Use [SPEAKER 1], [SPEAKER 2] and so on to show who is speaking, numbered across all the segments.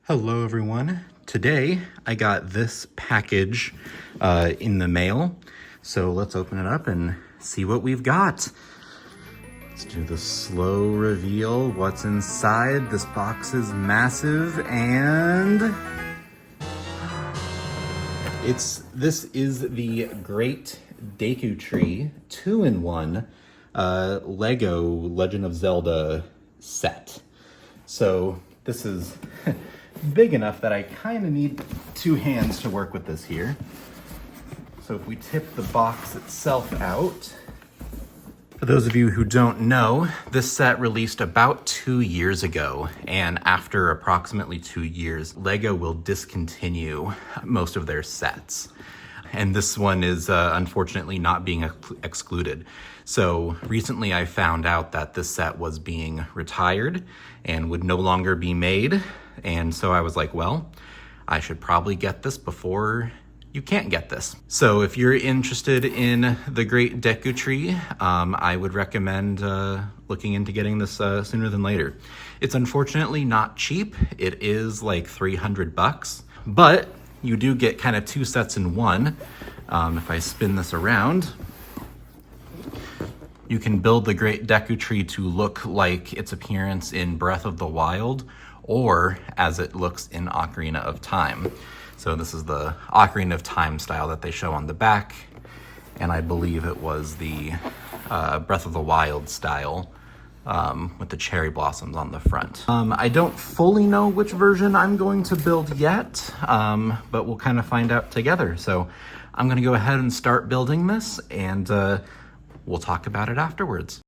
[SPEAKER 1] Hello everyone. Today I got this package in the mail. So let's open it up and see what we've got. Let's do the slow reveal. What's inside? This box is massive and this is the Great Deku Tree 2-in-1 Lego Legend of Zelda set. So this is big enough that I kind of need two hands to work with this here. So if we tip the box itself out, for those of you who don't know, this set released about 2 years ago, and after approximately 2 years, Lego will discontinue most of their sets. And this one is unfortunately not being excluded. So recently I found out that this set was being retired and would no longer be made. And so I was like, well, I should probably get this before you can't get this. So if you're interested in the Great Deku Tree, I would recommend looking into getting this sooner than later. It's unfortunately not cheap. It is like $300, but you do get kind of two sets in one. If I spin this around, you can build the Great Deku Tree to look like its appearance in Breath of the Wild, or as it looks in Ocarina of Time. So this is the Ocarina of Time style that they show on the back, and I believe it was the Breath of the Wild style with the cherry blossoms on the front. I don't fully know which version I'm going to build yet, but we'll kind of find out together. So I'm gonna go ahead and start building this, and we'll talk about it afterwards.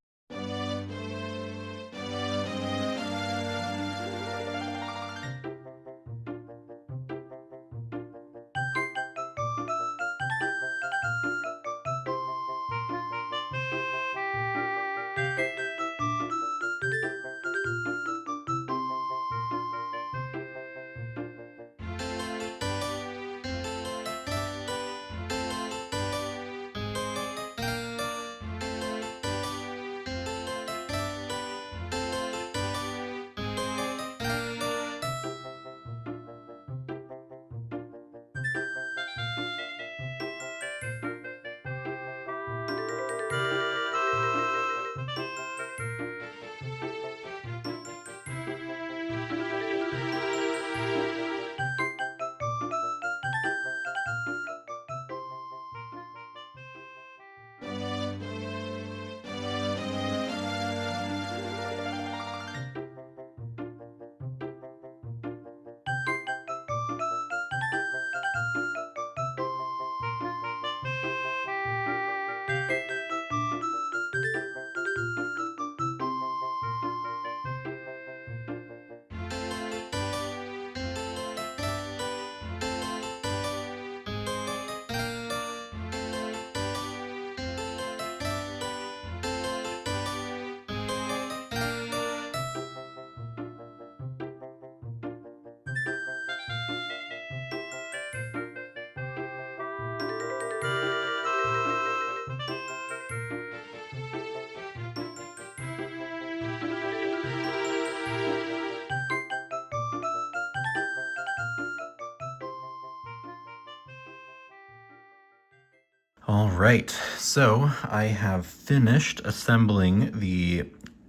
[SPEAKER 1] All right, so I have finished assembling the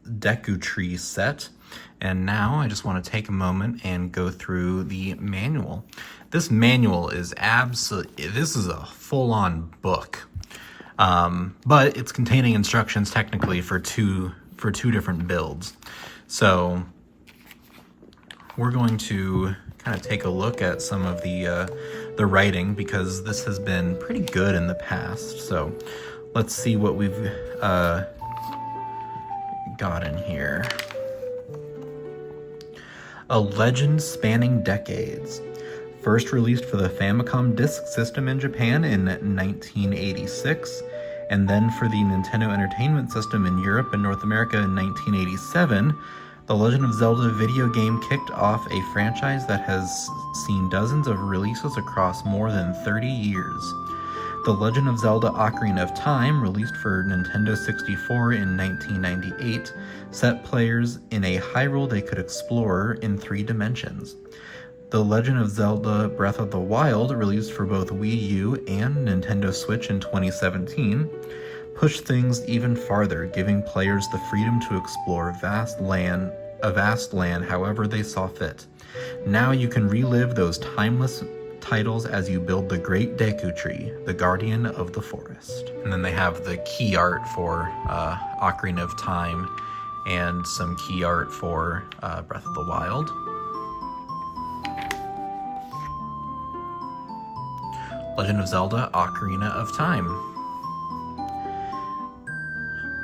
[SPEAKER 1] Deku Tree set, and now I just want to take a moment and go through the manual. This manual is this is a full-on book, but it's containing instructions technically for two different builds. So we're going to kind of take a look at some of the writing, because this has been pretty good in the past. So let's see what we've got in here. A legend spanning decades. First released for the Famicom Disk System in Japan in 1986, and then for the Nintendo Entertainment System in Europe and North America in 1987, The Legend of Zelda video game kicked off a franchise that has seen dozens of releases across more than 30 years. The Legend of Zelda Ocarina of Time, released for Nintendo 64 in 1998, set players in a Hyrule they could explore in 3 dimensions. The Legend of Zelda Breath of the Wild, released for both Wii U and Nintendo Switch in 2017, pushed things even farther, giving players the freedom to explore a vast land however they saw fit. Now you can relive those timeless titles as you build the Great Deku Tree, the guardian of the forest. And then they have the key art for Ocarina of Time and some key art for Breath of the Wild. Legend of Zelda Ocarina of Time.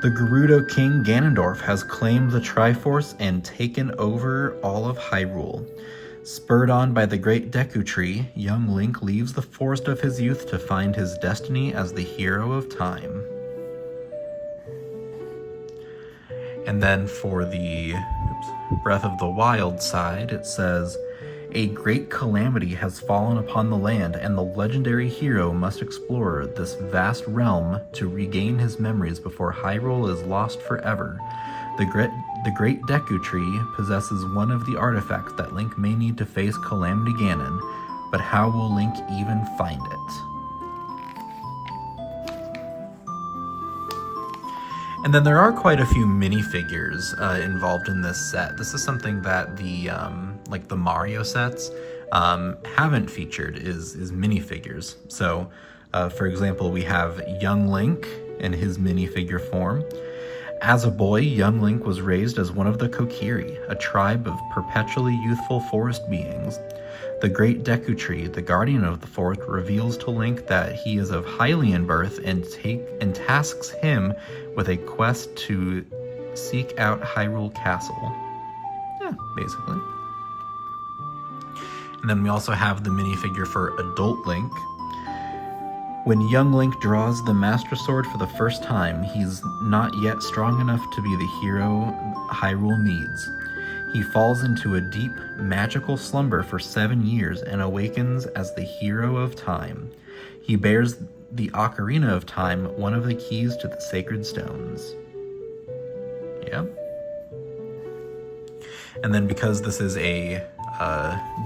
[SPEAKER 1] The Gerudo King Ganondorf has claimed the Triforce and taken over all of Hyrule. Spurred on by the Great Deku Tree, young Link leaves the forest of his youth to find his destiny as the hero of time. And then for the Breath of the Wild side, it says, a great calamity has fallen upon the land, and the legendary hero must explore this vast realm to regain his memories before Hyrule is lost forever. The Great Deku Tree possesses one of the artifacts that Link may need to face Calamity Ganon, but how will Link even find it? And then there are quite a few minifigures involved in this set. This is something that the the Mario sets haven't featured is minifigures. So, for example, we have young Link in his minifigure form. As a boy, young Link was raised as one of the Kokiri, a tribe of perpetually youthful forest beings. The Great Deku Tree, the guardian of the forest, reveals to Link that he is of Hylian birth and tasks him with a quest to seek out Hyrule Castle. Yeah, basically. And then we also have the minifigure for adult Link. When young Link draws the Master Sword for the first time, he's not yet strong enough to be the hero Hyrule needs. He falls into a deep, magical slumber for 7 years and awakens as the hero of time. He bears the Ocarina of Time, one of the keys to the sacred stones. Yeah. And then because this is a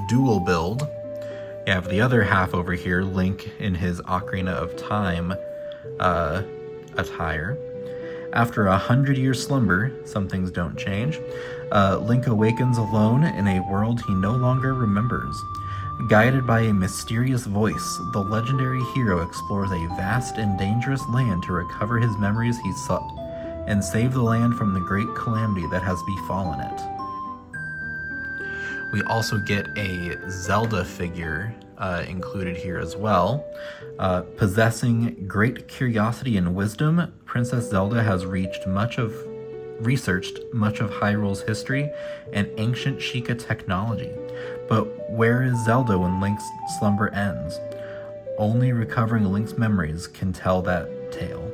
[SPEAKER 1] dual build, you have the other half over here, Link in his Ocarina of Time attire. After 100-year slumber, some things don't change. Link awakens alone in a world he no longer remembers. Guided by a mysterious voice, the legendary hero explores a vast and dangerous land to recover his memories he sought and save the land from the great calamity that has befallen it. We also get a Zelda figure included here as well. Possessing great curiosity and wisdom, Princess Zelda has researched much of Hyrule's history and ancient Sheikah technology. But where is Zelda when Link's slumber ends? Only recovering Link's memories can tell that tale.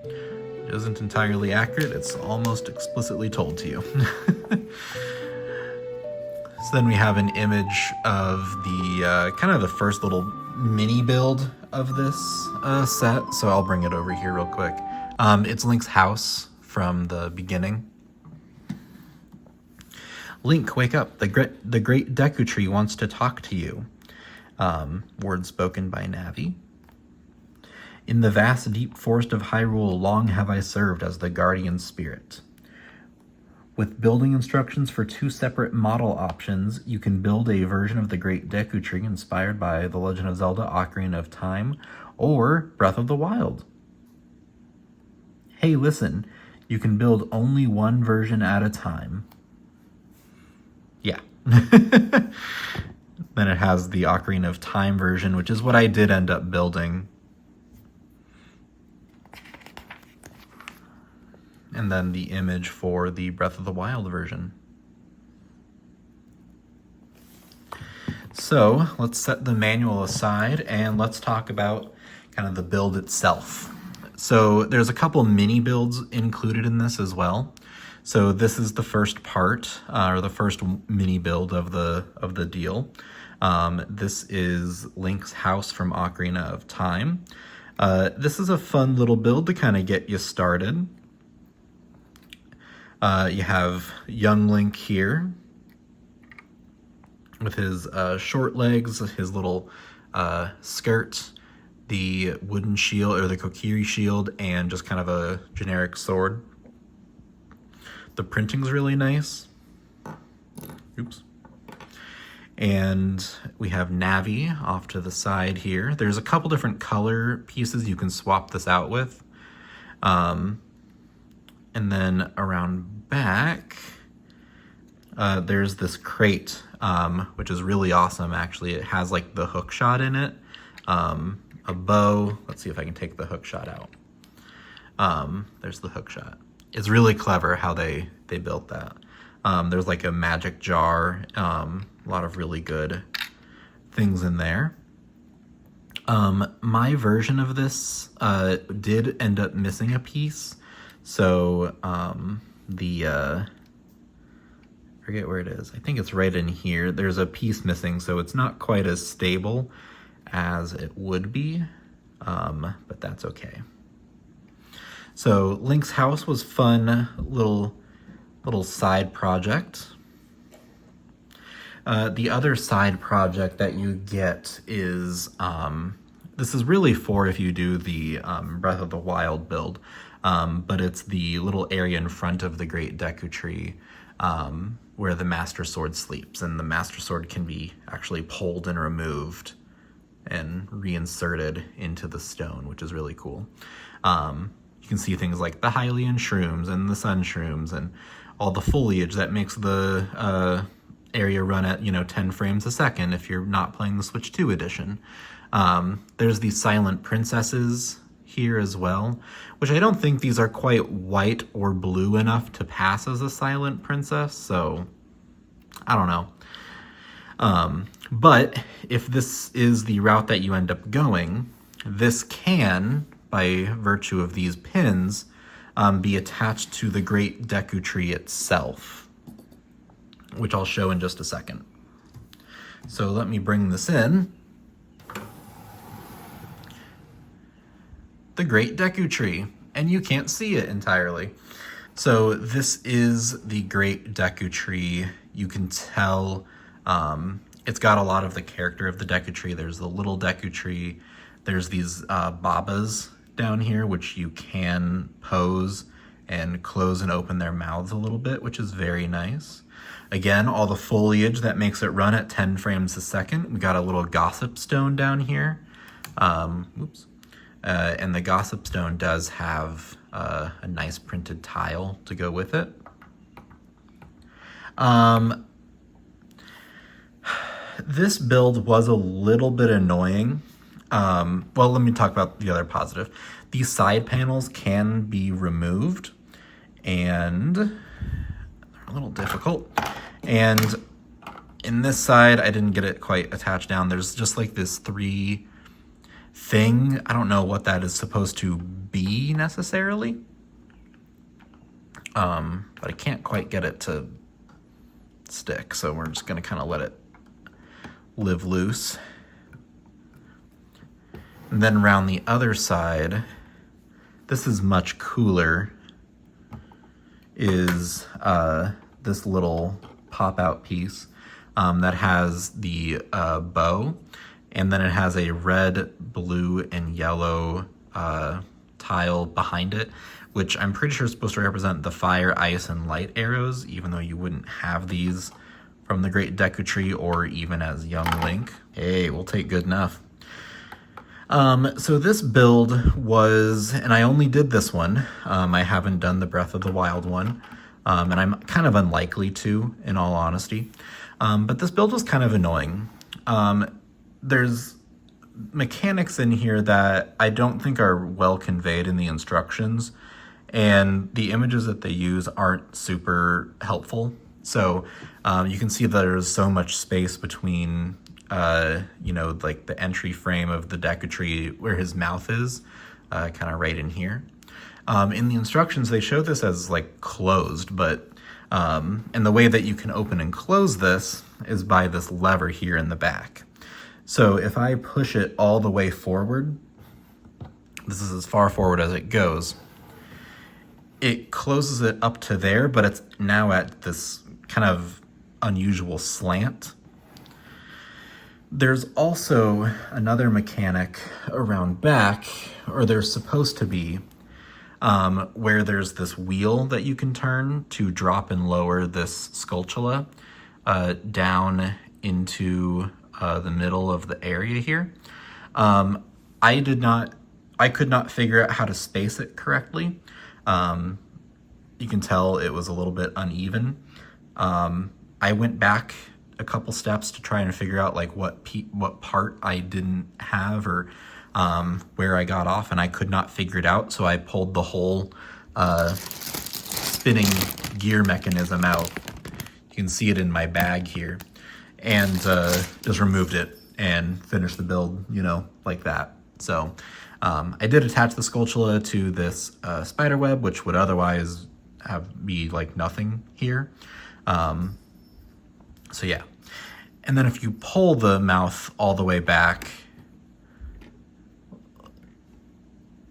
[SPEAKER 1] It isn't entirely accurate, it's almost explicitly told to you. So then we have an image of the kind of the first little mini build of this set. So I'll bring it over here real quick. It's Link's house from the beginning. Link, wake up. The great Deku Tree wants to talk to you. Words spoken by Navi. In the vast deep forest of Hyrule, long have I served as the guardian spirit. With building instructions for 2 separate model options, you can build a version of the Great Deku Tree inspired by The Legend of Zelda Ocarina of Time or Breath of the Wild. Hey, listen, you can build only one version at a time. Yeah. Then it has the Ocarina of Time version, which is what I did end up building. And then the image for the Breath of the Wild version. So let's set the manual aside and let's talk about kind of the build itself. So there's a couple mini builds included in this as well. So this is the first part, or the first mini build of the deal. This is Link's house from Ocarina of Time. This is a fun little build to kind of get you started. You have young Link here with his short legs, his little skirt, the wooden shield or the kokiri shield, and just kind of a generic sword. The printing's really nice. Oops. And we have Navi off to the side here. There's a couple different color pieces you can swap this out with. And then around back, there's this crate, which is really awesome, actually. It has like the hook shot in it, a bow. Let's see if I can take the hook shot out. There's the hook shot. It's really clever how they built that. There's like a magic jar, a lot of really good things in there. My version of this did end up missing a piece. So I forget where it is. I think it's right in here. There's a piece missing, so it's not quite as stable as it would be, but that's okay. So Link's house was fun, little side project. The other side project that you get is, this is really for if you do the Breath of the Wild build, but it's the little area in front of the Great Deku Tree where the Master Sword sleeps, and the Master Sword can be actually pulled and removed and reinserted into the stone, which is really cool. You can see things like the Hylian shrooms and the sun shrooms and all the foliage that makes the area run at 10 frames a second if you're not playing the Switch 2 edition. There's these silent princesses here as well, which I don't think these are quite white or blue enough to pass as a silent princess, so I don't know. But if this is the route that you end up going, this can, by virtue of these pins, be attached to the Great Deku Tree itself, which I'll show in just a second. So let me bring this in. The Great Deku Tree, and you can't see it entirely. So this is the Great Deku Tree. You can tell it's got a lot of the character of the Deku Tree. There's the little Deku Tree. There's these babas down here, which you can pose and close and open their mouths a little bit, which is very nice. Again, all the foliage that makes it run at 10 frames a second. We got a little gossip stone down here. Oops. And the gossip stone does have a nice printed tile to go with it. This build was a little bit annoying. Well, let me talk about the other positive. These side panels can be removed, and they're a little difficult. And in this side, I didn't get it quite attached down. There's just like this 3 thing. I don't know what that is supposed to be necessarily. But I can't quite get it to stick, so we're just gonna kind of let it live loose. And then around the other side, this is much cooler, is this little pop-out piece that has the bow, and then it has a red, blue, and yellow tile behind it, which I'm pretty sure is supposed to represent the fire, ice, and light arrows, even though you wouldn't have these from the Great Deku Tree or even as young Link. Hey, we'll take good enough. So this build was, and I only did this one, I haven't done the Breath of the Wild one, and I'm kind of unlikely to, in all honesty. But this build was kind of annoying. There's mechanics in here that I don't think are well conveyed in the instructions, and the images that they use aren't super helpful. So you can see that there's so much space between like the entry frame of the Deku Tree where his mouth is, kind of right in here. In the instructions, they show this as like closed, but and the way that you can open and close this is by this lever here in the back. So if I push it all the way forward, this is as far forward as it goes, it closes it up to there, but it's now at this kind of unusual slant. There's also another mechanic around back, or there's supposed to be, where there's this wheel that you can turn to drop and lower this Skulltula down into the middle of the area here. I could not figure out how to space it correctly. You can tell it was a little bit uneven. I went back a couple steps to try and figure out like what part I didn't have, or where I got off, and I could not figure it out. So I pulled the whole spinning gear mechanism out. You can see it in my bag here, and just removed it and finished the build, you know, like that. So I did attach the Skulltula to this spider web, which would otherwise be like nothing here. So yeah. And then if you pull the mouth all the way back,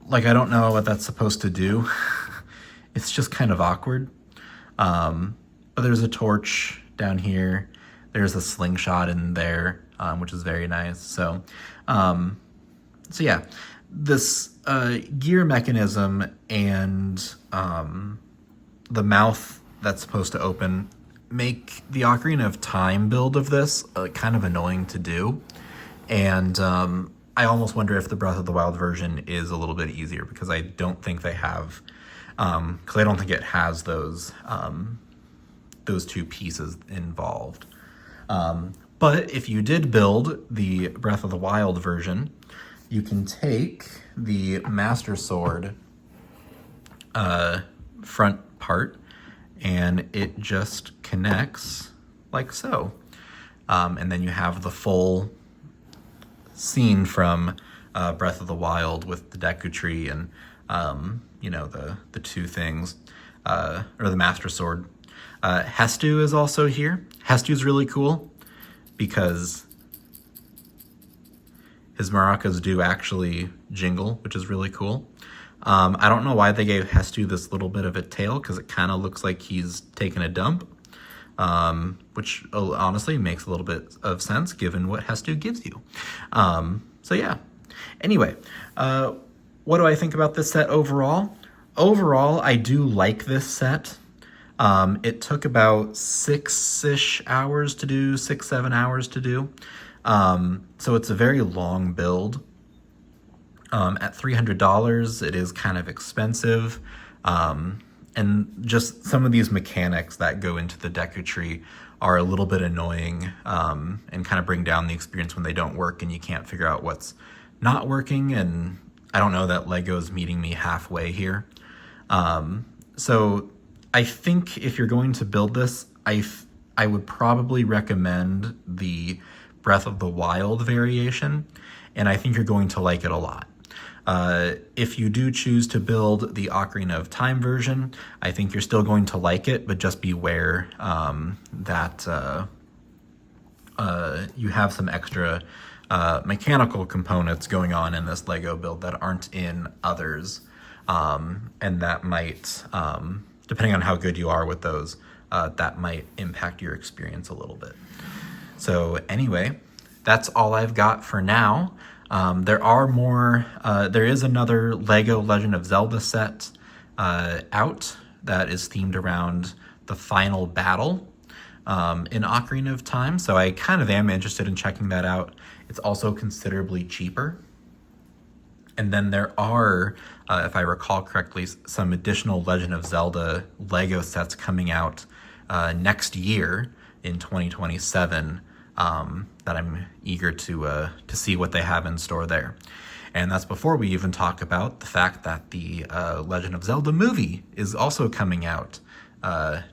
[SPEAKER 1] like, I don't know what that's supposed to do. It's just kind of awkward. But there's a torch down here. There's a slingshot in there, which is very nice. So yeah, this gear mechanism and the mouth that's supposed to open make the Ocarina of Time build of this kind of annoying to do. And I almost wonder if the Breath of the Wild version is a little bit easier, because I don't think they have, because I don't think it has those two pieces involved. But if you did build the Breath of the Wild version, you can take the Master Sword front part, and it just connects like so. And then you have the full scene from Breath of the Wild with the Deku tree and, you know, the two things, or the Master Sword. Hestu is also here. Hestu's really cool because his maracas do actually jingle, which is really cool. I don't know why they gave Hestu this little bit of a tail, because it kind of looks like he's taking a dump, which honestly makes a little bit of sense given what Hestu gives you. So yeah. Anyway, what do I think about this set overall? Overall, I do like this set. It took about 6-ish hours to do, 6-7 hours to do. So it's a very long build. At $300, it is kind of expensive. And just some of these mechanics that go into the Deku tree are a little bit annoying, and kind of bring down the experience when they don't work and you can't figure out what's not working. And I don't know that Lego's meeting me halfway here. So I think if you're going to build this, I would probably recommend the Breath of the Wild variation, and I think you're going to like it a lot. If you do choose to build the Ocarina of Time version, I think you're still going to like it, but just beware that you have some extra mechanical components going on in this Lego build that aren't in others, and that might, depending on how good you are with those, that might impact your experience a little bit. So anyway, that's all I've got for now. There are more, there is another Lego Legend of Zelda set out that is themed around the final battle in Ocarina of Time, so I kind of am interested in checking that out. It's also considerably cheaper. And then there are, if I recall correctly, some additional Legend of Zelda Lego sets coming out next year in 2027, that I'm eager to see what they have in store there. And that's before we even talk about the fact that the Legend of Zelda movie is also coming out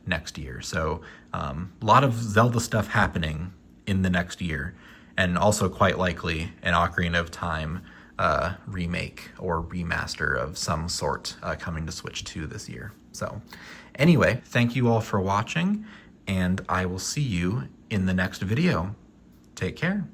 [SPEAKER 1] next year. So a lot of Zelda stuff happening in the next year, and also quite likely an Ocarina of Time remake or remaster of some sort coming to Switch 2 this year. So anyway, thank you all for watching, and I will see you in the next video. Take care.